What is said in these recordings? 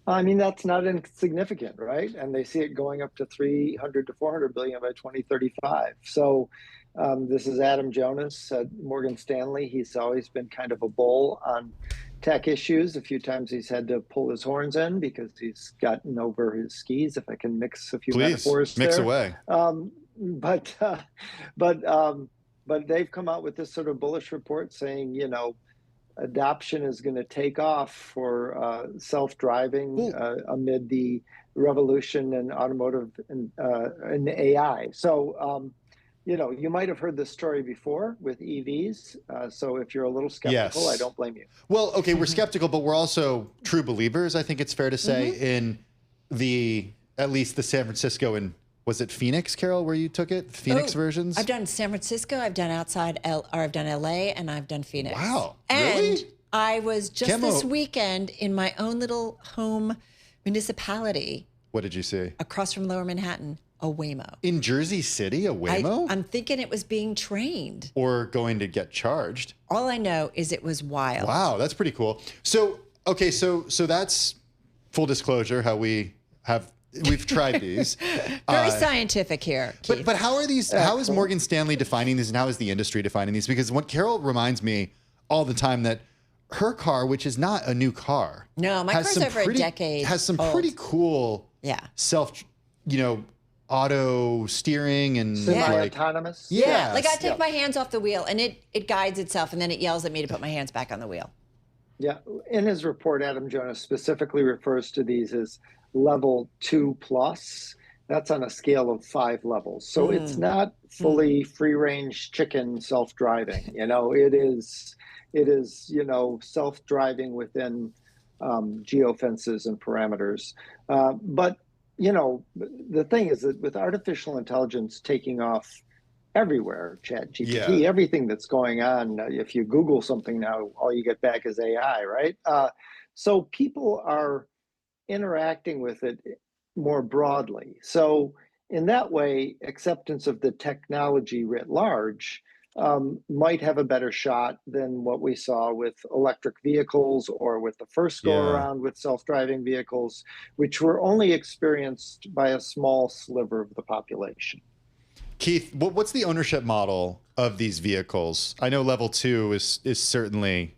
I mean, that's not insignificant, right? And they see it going up to 300 to 400 billion by 2035. So this is Adam Jonas at Morgan Stanley. He's always been kind of a bull on tech issues. A few times he's had to pull his horns in because he's gotten over his skis, if I can mix a few Please, metaphors mix there. away. But but they've come out with this sort of bullish report saying, adoption is going to take off for self-driving amid the revolution in automotive and AI. So, you might have heard this story before with EVs. So if you're a little skeptical, Yes. I don't blame you. Well, okay, we're skeptical, but we're also true believers, I think it's fair to say, in at least the San Francisco and was it Phoenix, Carol, where you took it? Phoenix versions? I've done San Francisco, I've done I've done LA, and I've done Phoenix. Wow, and really? I was just this weekend in my own little home municipality. What did you see? Across from Lower Manhattan, a Waymo. In Jersey City, a Waymo? I'm thinking it was being trained. Or going to get charged. All I know is it was wild. Wow, that's pretty cool. So, okay, so that's full disclosure how we've tried these. Very scientific here, Keith. But how are these? How is Morgan Stanley defining these, and how is the industry defining these? Because what Carol reminds me all the time that her car, which is not a new car, no, my car's over a decade, has some old. pretty cool, self, auto steering and semi-autonomous. Yeah, like I take my hands off the wheel and it guides itself, and then it yells at me to put my hands back on the wheel. Yeah, in his report, Adam Jonas specifically refers to these as level 2+. That's on a scale of 5 levels. So it's not fully free-range chicken self-driving. It is self-driving within geofences and parameters. But the thing is that with artificial intelligence taking off everywhere, ChatGPT, everything that's going on, if you Google something now, all you get back is AI, right? So people are interacting with it more broadly. So in that way, acceptance of the technology writ large might have a better shot than what we saw with electric vehicles or with the first go around with self-driving vehicles, which were only experienced by a small sliver of the population. Keith, what's the ownership model of these vehicles? I know level 2 is certainly,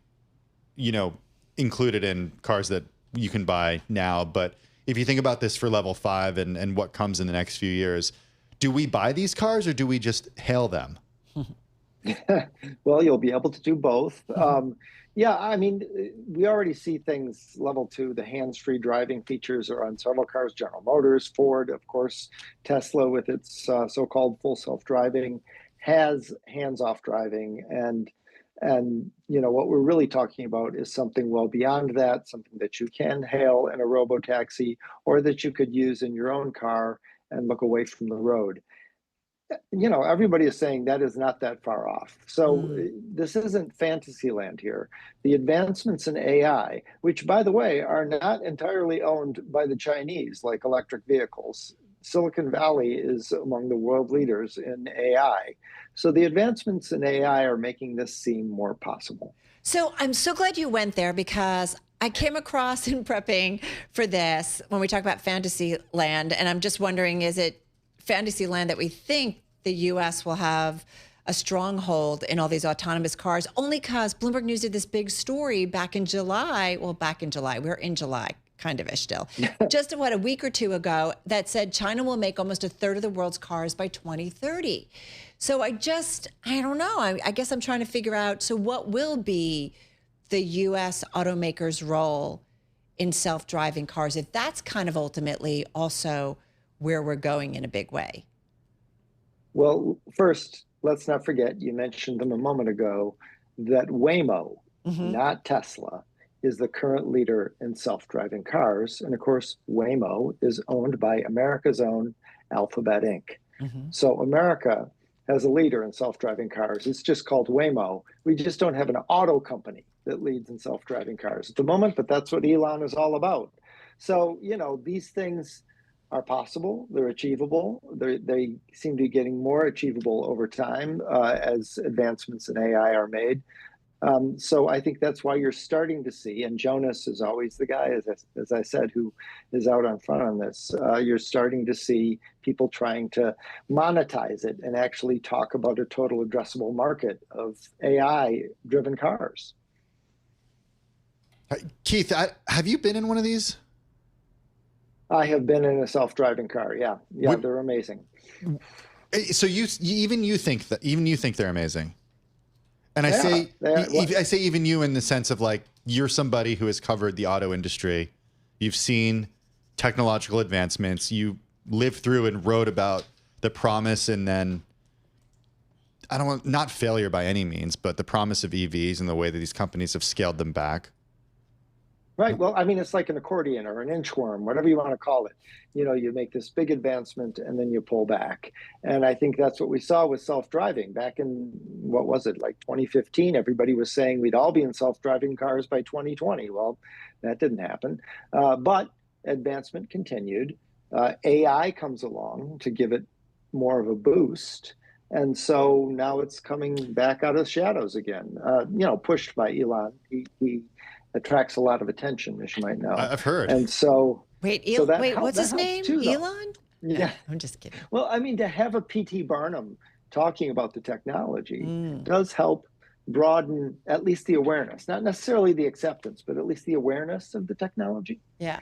included in cars that you can buy now. But if you think about this for level 5 and what comes in the next few years, do we buy these cars or do we just hail them? Well, you'll be able to do both. I mean, we already see things level 2. The hands-free driving features are on several cars. General Motors, Ford, of course, Tesla with its so-called full self-driving has hands-off driving. And what we're really talking about is something well beyond that, something that you can hail in a robo-taxi or that you could use in your own car and look away from the road. Everybody is saying that is not that far off. So this isn't fantasy land here. The advancements in AI, which, by the way, are not entirely owned by the Chinese, like electric vehicles. Silicon Valley is among the world leaders in AI. So the advancements in AI are making this seem more possible. So I'm so glad you went there, because I came across in prepping for this when we talk about fantasy land, and I'm just wondering, is it fantasy land that we think the U.S. will have a stronghold in all these autonomous cars? Only because Bloomberg News did this big story back in July. Well, back in July, we're in July, kind of ish still. Just a week or two ago, that said China will make almost a third of the world's cars by 2030. So I don't know. I guess I'm trying to figure out, so what will be the U.S. automakers' role in self-driving cars, if that's kind of ultimately also where we're going in a big way? Well, first, let's not forget, you mentioned them a moment ago, that Waymo, not Tesla, is the current leader in self-driving cars. And of course, Waymo is owned by America's own Alphabet Inc. So America has a leader in self-driving cars. It's just called Waymo. We just don't have an auto company that leads in self-driving cars at the moment, but that's what Elon is all about. So, these things are possible. They're achievable. They seem to be getting more achievable over time as advancements in AI are made. So I think that's why you're starting to see, and Jonas is always the guy, as I said, who is out on front on this. You're starting to see people trying to monetize it and actually talk about a total addressable market of AI-driven cars. Keith, have you been in one of these? I have been in a self-driving car. Yeah, they're amazing. So even you think they're amazing. And I say even you in the sense of like, you're somebody who has covered the auto industry. You've seen technological advancements. You lived through and wrote about the promise and then, not failure by any means, but the promise of EVs and the way that these companies have scaled them back. Right. Well, I mean, it's like an accordion or an inchworm, whatever you want to call it. You make this big advancement and then you pull back. And I think that's what we saw with self-driving back in, what was it, like 2015? Everybody was saying we'd all be in self-driving cars by 2020. Well, that didn't happen. But advancement continued. AI comes along to give it more of a boost. And so now it's coming back out of the shadows again, pushed by Elon. He attracts a lot of attention, as you might know. I've heard. And so what's his name? Too, Elon? Yeah. I'm just kidding. Well, I mean, to have a P.T. Barnum talking about the technology does help broaden at least the awareness, not necessarily the acceptance, but at least the awareness of the technology. Yeah.